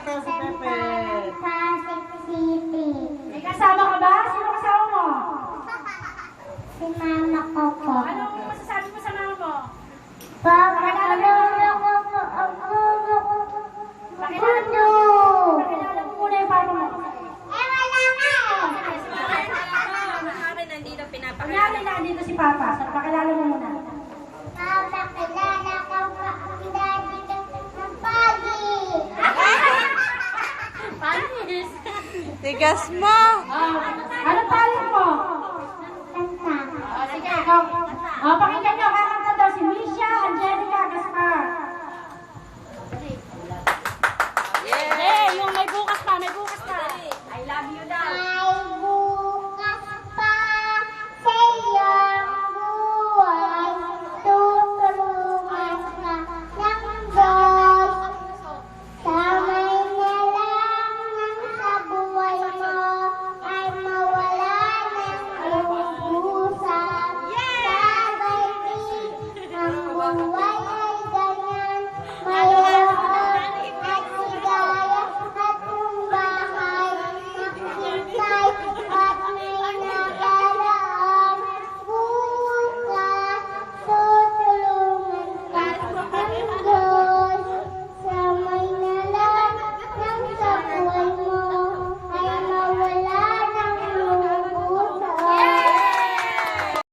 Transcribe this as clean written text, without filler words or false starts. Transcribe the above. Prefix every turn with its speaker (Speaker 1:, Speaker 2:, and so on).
Speaker 1: ito si Pepe.
Speaker 2: Pasig City.
Speaker 3: May kasama ka ba? Sino kasama mo?
Speaker 2: Si mama ko po.
Speaker 3: Anong masasabi mo sa mama mo?
Speaker 2: Papa, pakilala
Speaker 3: Pakilala mo muna yung papa mo.
Speaker 2: wala nga
Speaker 4: Maaari nandito pinapakita.
Speaker 3: Kunyari na dito si papa. So, pakilala mo muna.
Speaker 2: Papa, kilala ko po ang daddy ng pagi.
Speaker 3: Panis.
Speaker 4: Tigas mo!
Speaker 3: Anong talent mo?
Speaker 2: Kanta.
Speaker 3: Sige, ikaw. Pakinggan nyo ha.